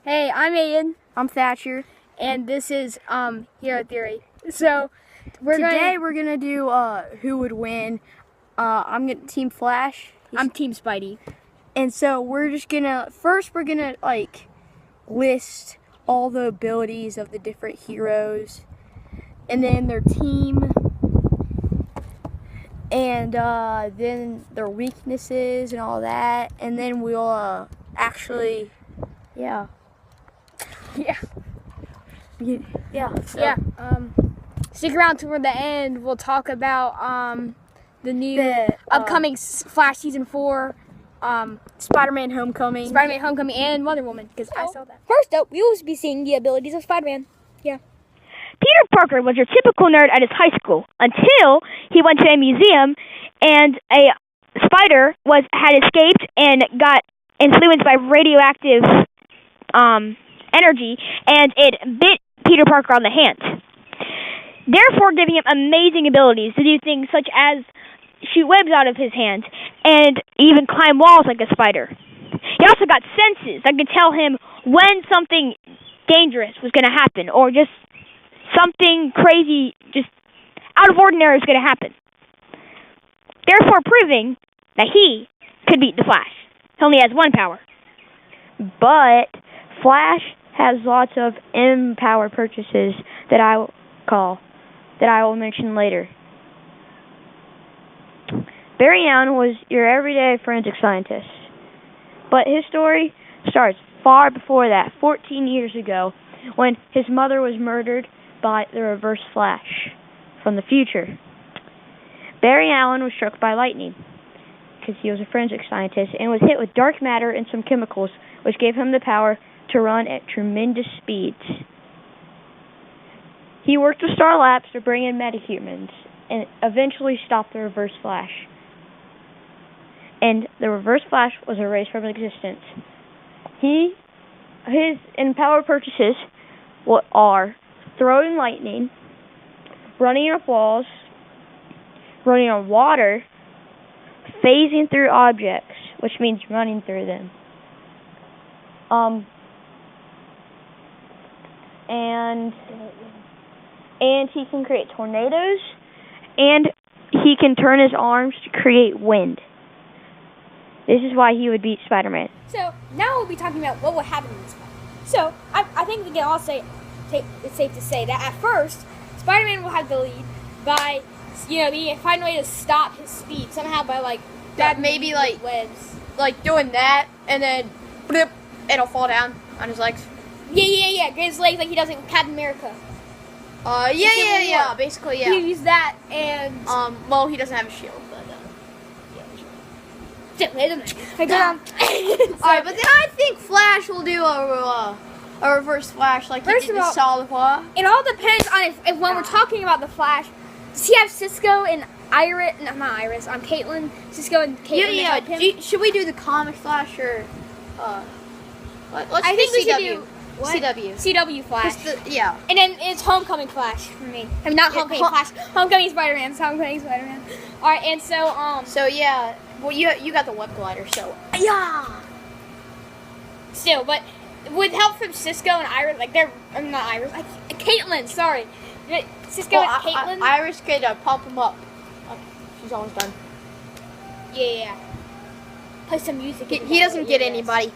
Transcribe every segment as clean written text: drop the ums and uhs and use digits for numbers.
Hey, I'm Aiden, I'm Thatcher, and this is Hero Theory. So we're gonna do who would win. I'm gonna Team Flash. I'm Team Spidey, and so we're just gonna like list all the abilities of the different heroes, and then their team, and then their weaknesses and all that, and then we'll actually, yeah. Stick around toward the end. We'll talk about the new upcoming Flash season 4, Spider-Man Homecoming, and Wonder Woman. Because I saw that. First up, we will be seeing the abilities of Spider-Man. Yeah. Peter Parker was your typical nerd at his high school until he went to a museum and a spider had escaped and got influenced by radioactive energy, and it bit Peter Parker on the hand, therefore giving him amazing abilities to do things such as shoot webs out of his hand and even climb walls like a spider. He also got senses that could tell him when something dangerous was going to happen, or just something crazy, just out of ordinary was going to happen, therefore proving that he could beat the Flash. He only has one power. But Flash has lots of M-power purchases that I will mention later. Barry Allen was your everyday forensic scientist, but his story starts far before that, 14 years ago, when his mother was murdered by the Reverse Flash from the future. Barry Allen was struck by lightning because he was a forensic scientist and was hit with dark matter and some chemicals, which gave him the power to run at tremendous speeds. He worked with Star Labs to bring in metahumans and eventually stop the Reverse Flash. And the Reverse Flash was erased from existence. His empowered purchases are throwing lightning, running up walls, running on water, phasing through objects, which means running through them. And he can create tornadoes, and he can turn his arms to create wind. This is why he would beat Spider-Man. So now we'll be talking about what will happen in this fight. So I think we can all say it's safe to say that at first Spider-Man will have the lead by find a way to stop his speed somehow by webs, like doing that, and then blip, it'll fall down on his legs. Yeah. Get his legs like he does in Captain America. Basically, yeah. He used that, and well, he doesn't have a shield, but Alright, but then I think Flash will do a Reverse Flash like he did in Solid War. It all depends on if when we're talking about the Flash, does he have Cisco and Iris? No, not Iris. Caitlin. Cisco and Caitlin. Yeah. Should we do the comic Flash or let's I think we should CW. do what? CW Flash. And then it's Homecoming Flash for me. I mean, not Homecoming Flash. Homecoming Spider-Man. It's Homecoming Spider-Man. All right, and so So yeah, well you got the web glider, so yeah. Still, but with help from Cisco and Iris, not Iris, Caitlin. Sorry, Cisco and Caitlin. Iris could pop him up. She's almost done. Yeah. Play some music. He doesn't get anybody.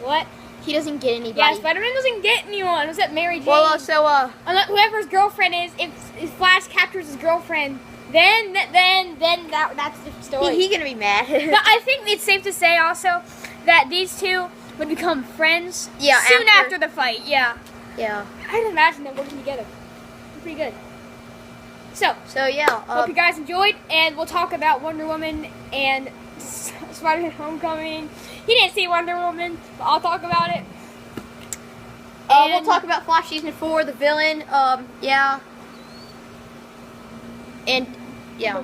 What? He doesn't get anybody. Yeah, Spider-Man doesn't get anyone. Was that Mary Jane? Well, whoever his girlfriend is, if Flash captures his girlfriend, then that's the story. He's gonna be mad. But I think it's safe to say also that these two would become friends. Yeah. Soon after the fight. Yeah. Yeah. I can imagine them working together. Pretty good. So yeah. Hope you guys enjoyed, and we'll talk about Wonder Woman and Spider-Man Homecoming. He didn't see Wonder Woman, but I'll talk about it. We'll talk about Flash Season 4, the villain, yeah. And, yeah.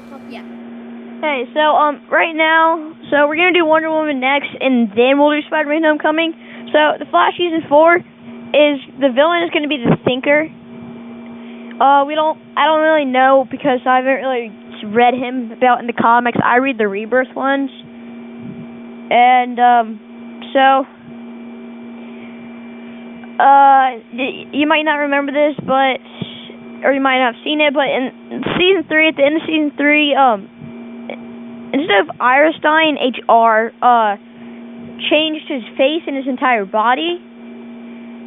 Hey, so, right now, we're gonna do Wonder Woman next, and then we'll do Spider-Man Homecoming. So, the Flash Season 4 the villain is gonna be the Thinker. I don't really know because I haven't really read him about in the comics. I read the Rebirth ones. And, so, You might not remember this, or you might not have seen it, but in season 3, at the end of season 3, instead of Iris dying, HR changed his face and his entire body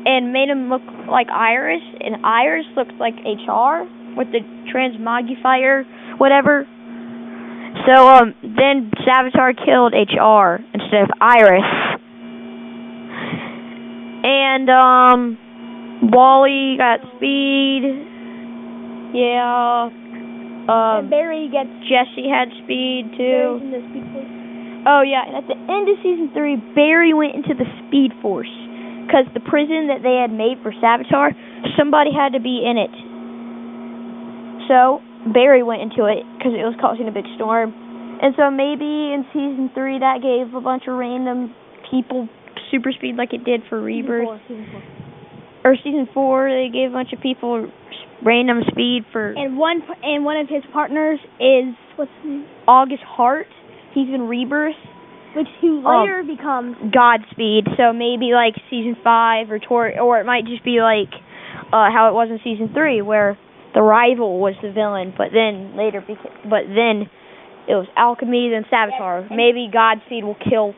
and made him look like Iris, and Iris looked like HR with the transmogrifier, whatever. So then Savitar killed HR instead of Iris, and Wally got speed. Yeah. And Barry gets Jesse had speed too. Barry's in the Speed Force. Oh yeah, and at the end of season 3, Barry went into the Speed Force because the prison that they had made for Savitar, somebody had to be in it. So Barry went into it because it was causing a big storm, and so maybe in season 3 that gave a bunch of random people super speed like it did for Rebirth. Season 4. Or season 4 they gave a bunch of people random speed for. And one of his partners is what's his name? August Hart. He's in Rebirth, who later becomes Godspeed. So maybe like season 5 or it might just be like how it was in season 3 where the rival was the villain, but then it was Alchemy then Savitar. Maybe Godspeed will kill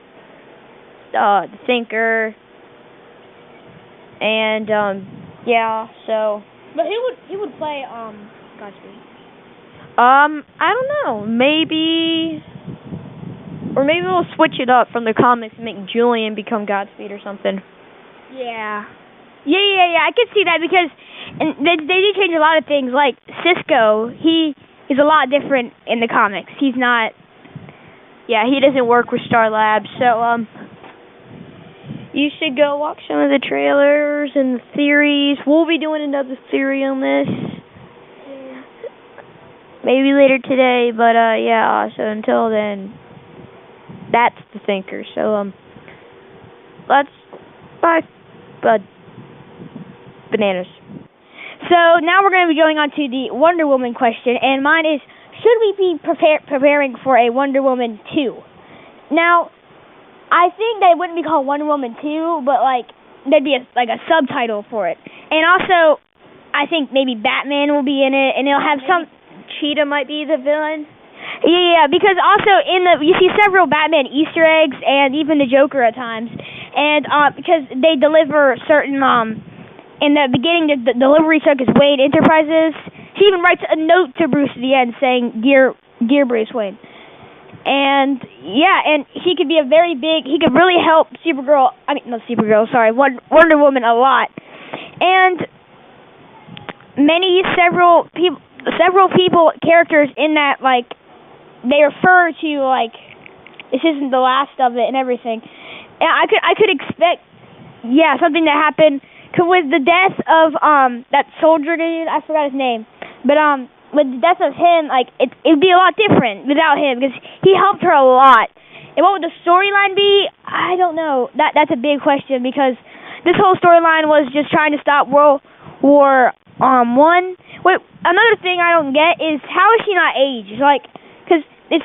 the Thinker. And yeah, so. But who would play Godspeed? I don't know. Maybe we'll switch it up from the comics and make Julian become Godspeed or something. Yeah. I could see that because they do change a lot of things. Like Cisco, he is a lot different in the comics. He's not. Yeah, he doesn't work with Star Labs, so you should go watch some of the trailers and the theories. We'll be doing another theory on this. Yeah. Maybe later today, but yeah, so until then, that's the Thinker. So let's bye, bud. Bananas. So now we're going to be going on to the Wonder Woman question, and mine is, should we be preparing for a Wonder Woman 2? Now, I think that it wouldn't be called Wonder Woman 2, but like there'd be a subtitle for it. And also, I think maybe Batman will be in it, and it'll have some. Cheetah might be the villain. Yeah, because also you see several Batman Easter eggs and even the Joker at times, and because they deliver certain in the beginning the delivery truck is Wayne Enterprises. She even writes a note to Bruce at the end saying Dear Bruce Wayne. And yeah, and he could be he could really help Wonder Woman a lot. And characters in that, like, they refer to, like, this isn't the last of it and everything. And I could expect, something to happen. With the death of that soldier dude, I forgot his name, but with the death of him, like it'd be a lot different without him because he helped her a lot. And what would the storyline be? I don't know. That's a big question because this whole storyline was just trying to stop World War One. Wait, another thing I don't get is how is she not aged? Like, because it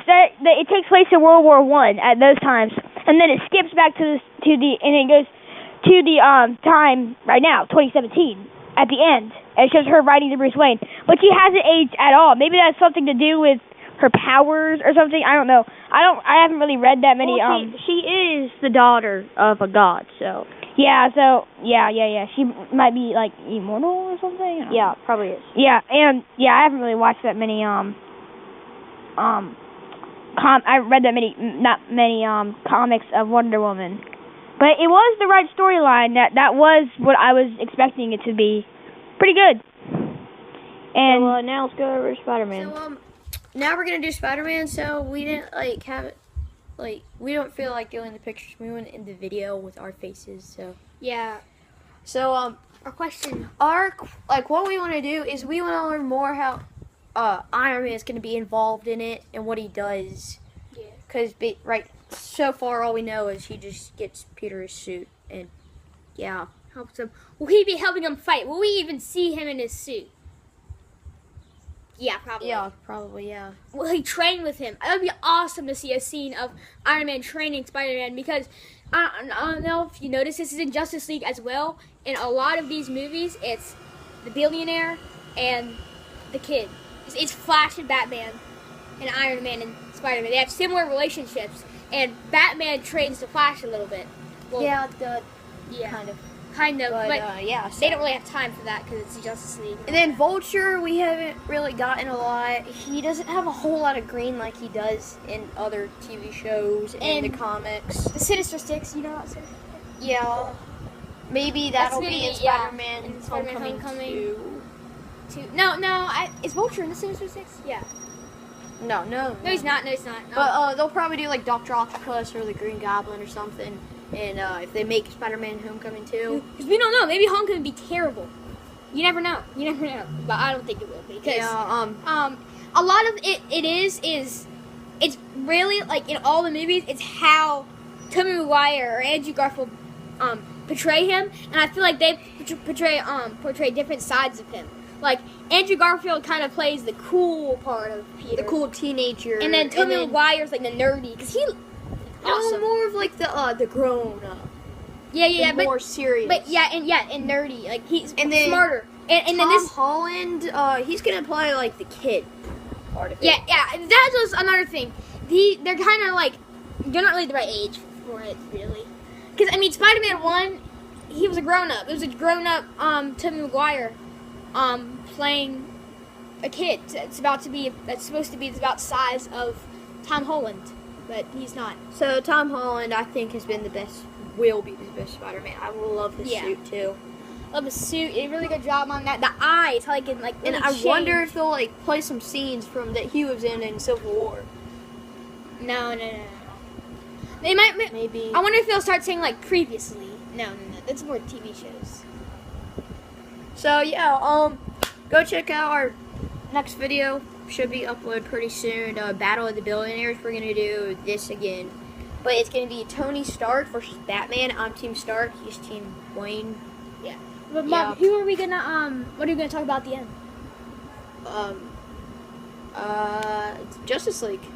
takes place in World War One at those times, and then it skips back and it goes to the time right now, 2017, at the end. And it shows her writing to Bruce Wayne. But she hasn't aged at all. Maybe that's something to do with her powers or something. I don't know. I haven't really read that many. She is the daughter of a god, so. Yeah, so, yeah. She might be, like, immortal or something? Yeah, probably is. Yeah, and, I haven't really watched that many, I read that not many, comics of Wonder Woman. But it was the right storyline. That was what I was expecting it to be. Pretty good. And so, now let's go over Spider-Man. So, now we're gonna do Spider-Man. So we didn't have it. We don't feel like doing the pictures. We went in the video with our faces. So yeah. So our question, what we want to do is we want to learn more how Iron Man is gonna be involved in it and what he does. Yeah. Because so far, all we know is he just gets Peter's suit and, helps him. Will he be helping him fight? Will we even see him in his suit? Yeah, probably. Yeah, probably, yeah. Will he train with him? It would be awesome to see a scene of Iron Man training Spider-Man because I don't know if you notice this is in Justice League as well. In a lot of these movies, it's the billionaire and the kid. It's Flash and Batman and Iron Man and Spider-Man. They have similar relationships, and Batman trains the Flash a little bit. Well, yeah, kind of, but yeah, so. they don't really have time for that because it's the Justice League. And then Vulture, we haven't really gotten a lot. He doesn't have a whole lot of green like he does in other TV shows and the comics. The Sinister Six, you know about Sinister Six? Yeah. Maybe that'll be in Spider-Man in Spider-Man Homecoming 2. No, is Vulture in the Sinister Six? Yeah. No, No, he's not. No. But they'll probably do like Dr. Octopus or the Green Goblin or something. And if they make Spider-Man Homecoming 2. Because we don't know. Maybe Homecoming would be terrible. You never know. But I don't think it will be. Because a lot of it is it's really, like, in all the movies, it's how Tobey Maguire or Andrew Garfield portray him. And I feel like they portray different sides of him. Like, Andrew Garfield kind of plays the cool part of Peter. The cool teenager. And then Tobey Maguire's like the nerdy. Because he... Awesome. More of like the grown up. Yeah, but more serious. But and nerdy. Like he's smarter. And then Tom Holland, he's gonna play like the kid part of it. Yeah. That was another thing. They're kind of like they're not really the right age for it, really. Because I mean, Spider-Man 1, he was a grown up. It was a grown up Tobey Maguire playing a kid. That's supposed to be about the size of Tom Holland. But he's not. So Tom Holland, I think, will be the best Spider-Man. I will love his suit too. Love his suit. He did a really good job on that. The eyes, how he can like. Really and I wonder if they'll like play some scenes from that he was in Civil War. No. They might. Maybe. I wonder if they'll start saying like previously. No. That's more TV shows. So yeah, go check out our next video. Should be uploaded pretty soon. Battle of the Billionaires. We're gonna do this again, but it's gonna be Tony Stark versus Batman. I'm Team Stark. He's Team Wayne. Yeah. But Mom, who are we gonna What are we gonna talk about at the end? Justice League.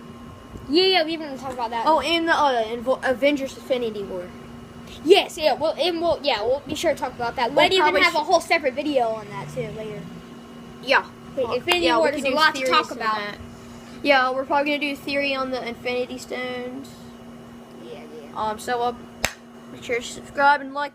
Yeah. We're gonna talk about that. Oh, and the Avengers Infinity War. Yes. Yeah. We'll be sure to talk about that. We'll even have a whole separate video on that too later. Yeah. Infinity War, there's a lot to talk about. Yeah, we're probably gonna do a theory on the Infinity Stones. Yeah. So make sure to subscribe and like.